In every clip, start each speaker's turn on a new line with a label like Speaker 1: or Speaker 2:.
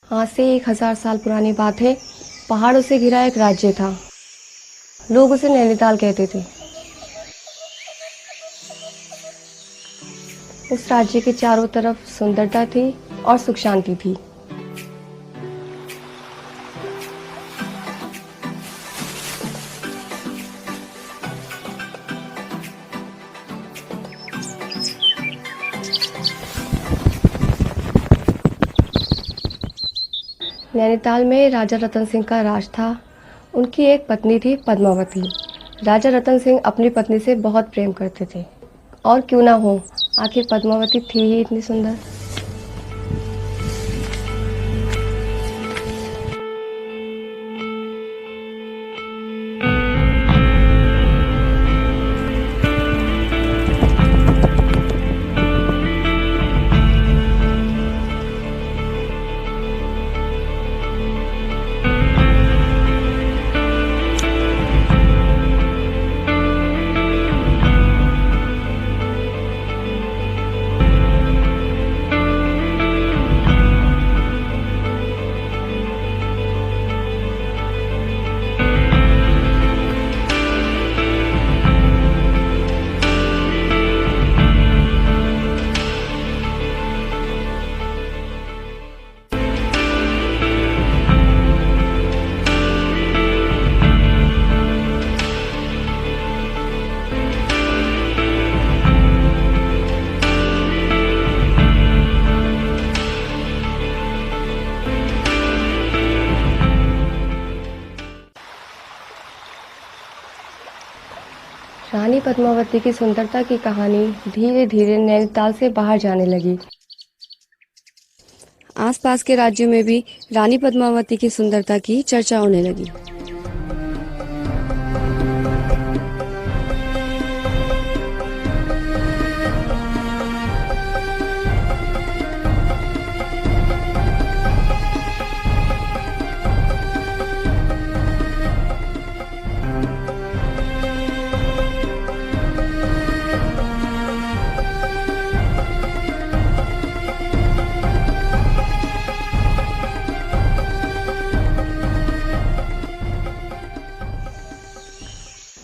Speaker 1: आज से 1000 साल पुरानी बात है। पहाड़ों से घिरा एक राज्य था। लोग उसे नैनीताल कहते थे। उस राज्य के चारों तरफ सुंदरता थी और सुख शांति थी। नैनीताल में राजा रतन सिंह का राज था। उनकी एक पत्नी थी पद्मावती। राजा रतन सिंह अपनी पत्नी से बहुत प्रेम करते थे। और क्यों ना हो, आखिर पद्मावती थी ही इतनी सुंदर। रानी पद्मावती की सुंदरता की कहानी धीरे धीरे नैनीताल से बाहर जाने लगी। आसपास के राज्यों में भी रानी पद्मावती की सुंदरता की चर्चा होने लगी।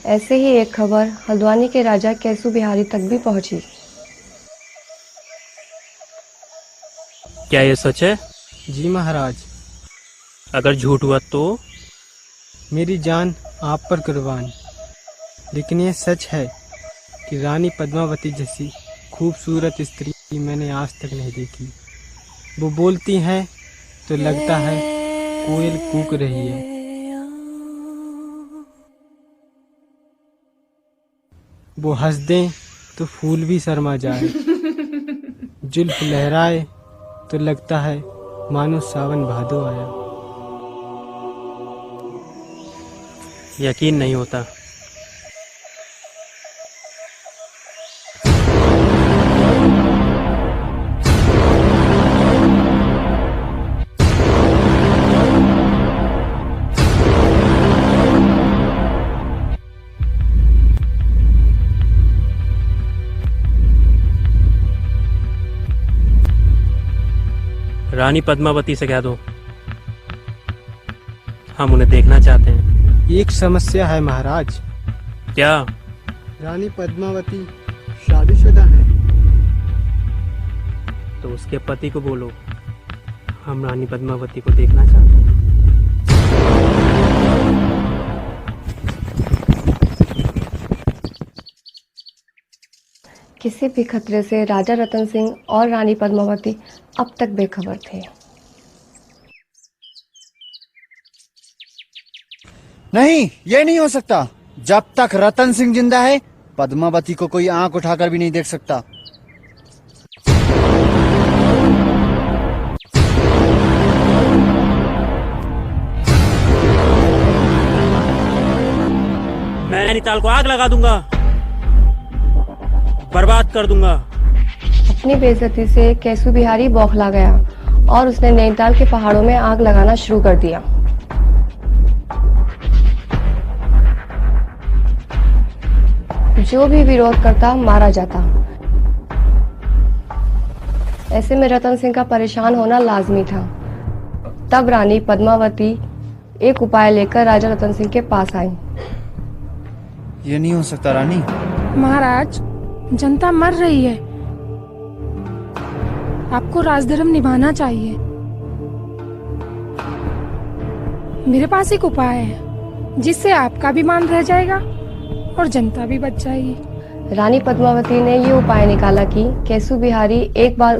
Speaker 1: ऐसे ही एक खबर हल्द्वानी के राजा कैसु बिहारी तक भी पहुंची।
Speaker 2: क्या ये सच है?
Speaker 3: जी महाराज।
Speaker 2: अगर झूठ हुआ तो?
Speaker 3: मेरी जान आप पर कुर्बान। लेकिन ये सच है कि रानी पद्मावती जैसी खूबसूरत स्त्री मैंने आज तक नहीं देखी। वो बोलती हैं तो लगता है कोयल कूक रही है। वो हंस दें तो फूल भी शर्मा जाए। जुल्फ लहराए तो लगता है मानो सावन भादो आया।
Speaker 2: यकीन नहीं होता। रानी पद्मावती से कह दो हम उन्हें देखना चाहते हैं।
Speaker 3: एक समस्या है महाराज।
Speaker 2: क्या?
Speaker 3: रानी पद्मावती शादीशुदा है।
Speaker 2: तो उसके पति को बोलो हम रानी पद्मावती को देखना चाहते हैं।
Speaker 1: किसी भी खतरे से राजा रतन सिंह और रानी पद्मावती अब तक बेखबर थे।
Speaker 4: नहीं, ये नहीं हो सकता। जब तक रतन सिंह जिंदा है पद्मावती को कोई आंख उठाकर भी नहीं देख सकता।
Speaker 2: मैं नैनीताल को आग लगा दूंगा, बर्बाद कर दूंगा।
Speaker 1: अपनी बेइज्जती से कैसु बिहारी बौखला गया और उसने नैनीताल के पहाड़ों में आग लगाना शुरू कर दिया। जो भी विरोध करता मारा जाता। ऐसे में रतन सिंह का परेशान होना लाजमी था। तब रानी पद्मावती एक उपाय लेकर राजा रतन सिंह के पास आई।
Speaker 4: ये नहीं हो सकता रानी।
Speaker 5: महाराज, जनता मर रही है, आपको राजधर्म निभाना चाहिए। मेरे पास एक उपाय है जिससे आपका भी मान रह जाएगा और जनता भी बच जाएगी।
Speaker 1: रानी पद्मावती ने ये उपाय निकाला कि केशव बिहारी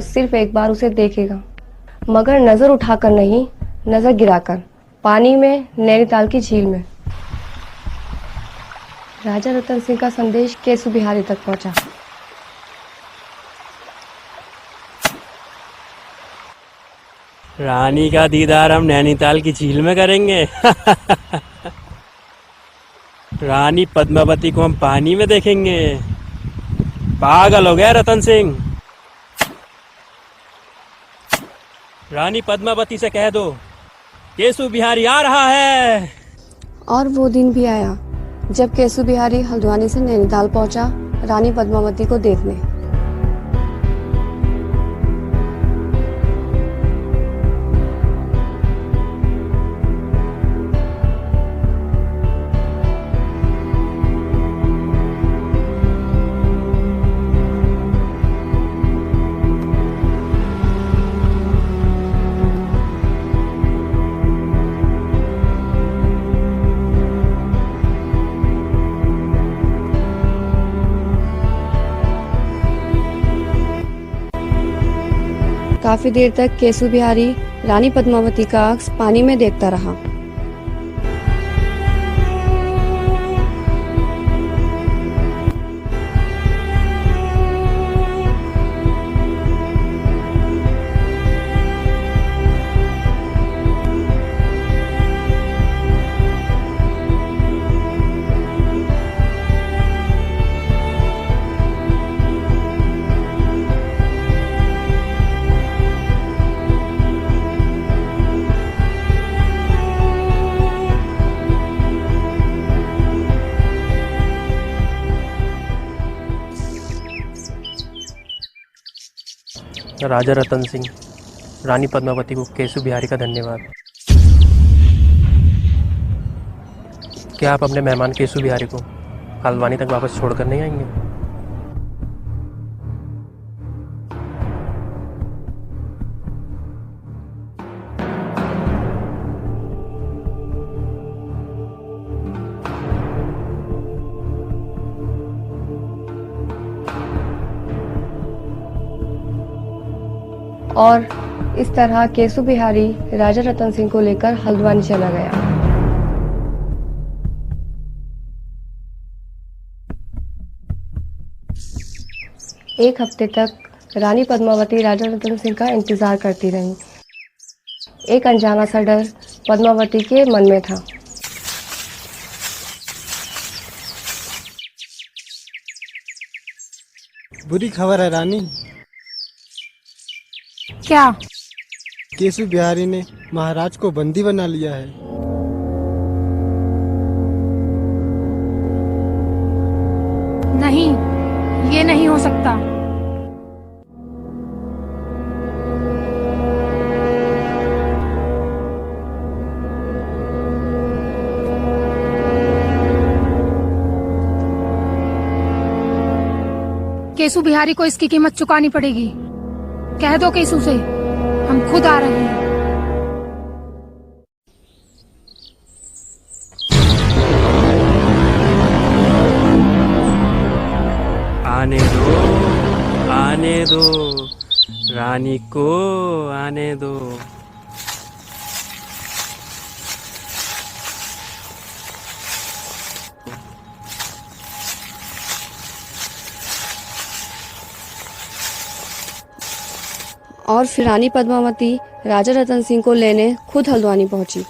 Speaker 1: सिर्फ एक बार उसे देखेगा, मगर नजर उठाकर नहीं, नजर गिराकर, पानी में, नैनीताल की झील में। राजा रतन सिंह का संदेश केशव बिहारी तक पहुंचा।
Speaker 2: रानी का दीदार हम नैनीताल की झील में करेंगे। रानी पद्मावती को हम पानी में देखेंगे। पागल हो गया रतन सिंह। रानी पद्मावती से कह दो केशव बिहारी आ रहा है।
Speaker 1: और वो दिन भी आया जब केशव बिहारी हल्द्वानी से नैनीताल पहुंचा रानी पद्मावती को देखने। काफी देर तक केशव बिहारी रानी पद्मावती का अक्स पानी में देखता रहा।
Speaker 2: राजा रतन सिंह, रानी पद्मावती को केशव बिहारी का धन्यवाद। क्या आप अपने मेहमान केशव बिहारी को हल्द्वानी तक वापस छोड़कर नहीं आएंगे?
Speaker 1: और इस तरह केशव बिहारी राजा रतन सिंह को लेकर हल्द्वानी चला गया। एक हफ्ते तक रानी पद्मावती राजा रतन सिंह का इंतजार करती रही। एक अनजाना सा डर पद्मावती के मन में था।
Speaker 3: बुरी खबर है रानी।
Speaker 5: क्या?
Speaker 3: केशव बिहारी ने महाराज को बंदी बना लिया है।
Speaker 5: नहीं, ये नहीं हो सकता। केशव बिहारी को इसकी कीमत चुकानी पड़ेगी। कह दो केशव से हम खुद आ रहे हैं।
Speaker 2: आने दो, रानी को आने दो।
Speaker 1: और फिर रानी पद्मावती राजा रतन सिंह को लेने खुद हल्द्वानी पहुंची।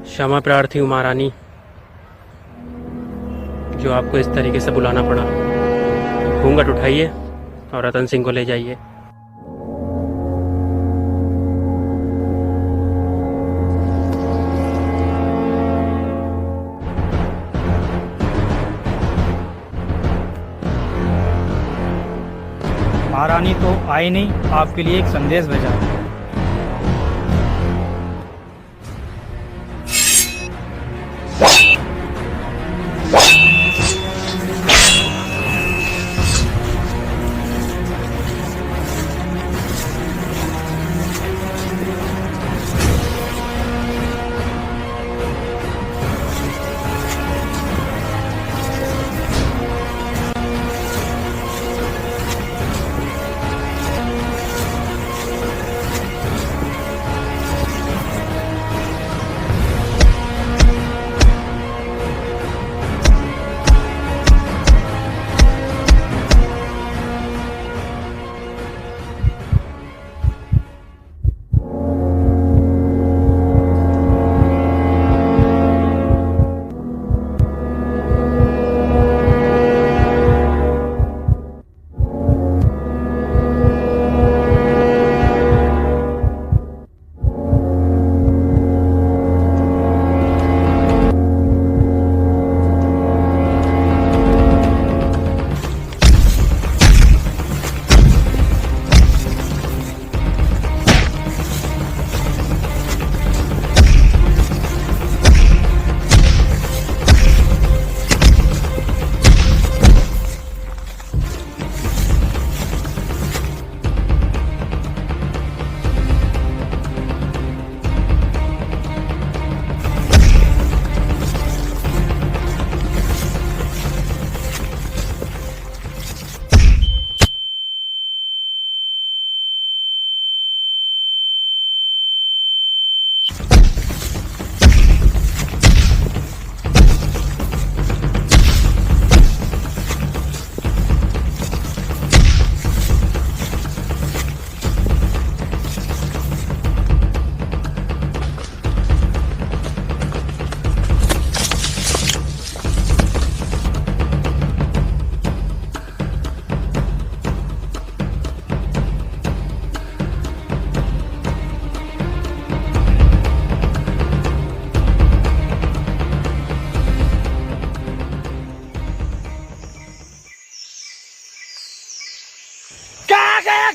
Speaker 2: क्षमा प्रार्थी हूँ महारानी, जो आपको इस तरीके से बुलाना पड़ा। घूंघट उठाइए और रतन सिंह को ले जाइए।
Speaker 6: महारानी तो आई नहीं, आपके लिए एक संदेश भेजा है।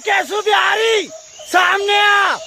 Speaker 4: केशु बिहारी, सामने आ।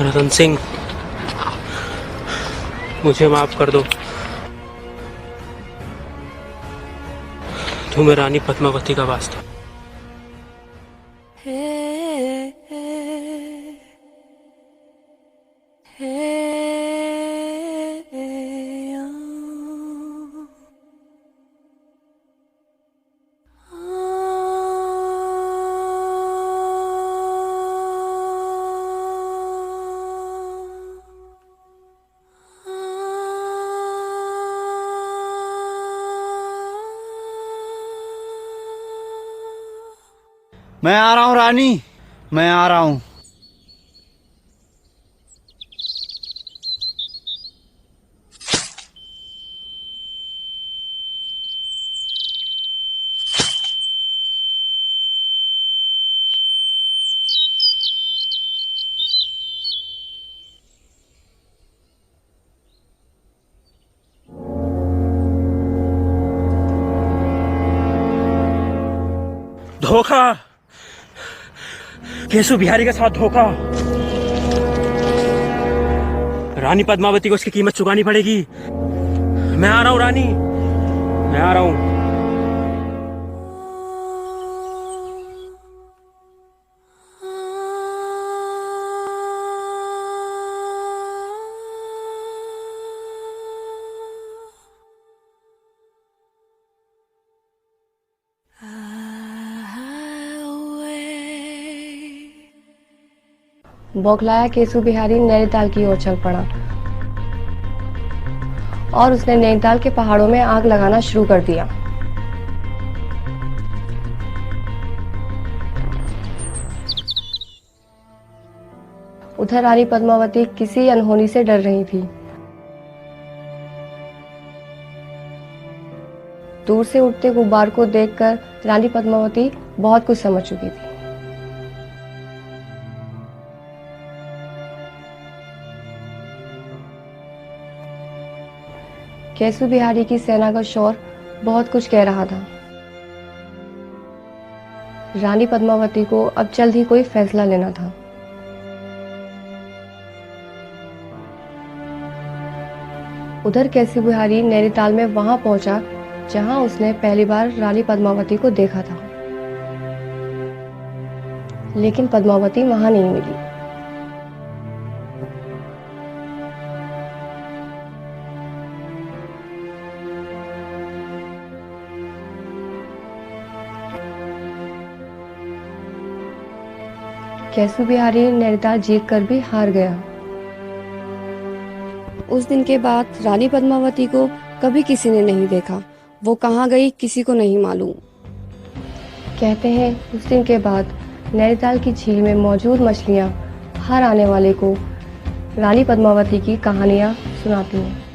Speaker 2: रतन सिंह, मुझे माफ कर दो। तुम्हें रानी पद्मावती का वास्ता।
Speaker 4: मैं आ रहा हूँ रानी, मैं आ रहा हूँ।
Speaker 2: धोखा, केशु बिहारी के साथ धोखा। रानी पद्मावती को उसकी कीमत चुकानी पड़ेगी। मैं आ रहा हूं रानी, मैं आ रहा हूं।
Speaker 1: बौखलाया केसु बिहारी नैनीताल की ओर चल पड़ा और उसने नैनीताल के पहाड़ों में आग लगाना शुरू कर दिया। उधर रानी पद्मावती किसी अनहोनी से डर रही थी। दूर से उठते गुब्बार को देखकर रानी पद्मावती बहुत कुछ समझ चुकी थी। केसु बिहारी की सेना का शोर बहुत कुछ कह रहा था। रानी पद्मावती को अब जल्द ही कोई फैसला लेना था। उधर केसु बिहारी नैनीताल में वहां पहुंचा जहां उसने पहली बार रानी पद्मावती को देखा था, लेकिन पद्मावती वहां नहीं मिली। केसु बिहारी नैनीताल जीतकर भी हार गया। उस दिन के बाद रानी पद्मावती को कभी किसी ने नहीं देखा। वो कहाँ गई किसी को नहीं मालूम। कहते हैं उस दिन के बाद नैनीताल की झील में मौजूद मछलियाँ हर आने वाले को रानी पद्मावती की कहानियाँ सुनाती हैं।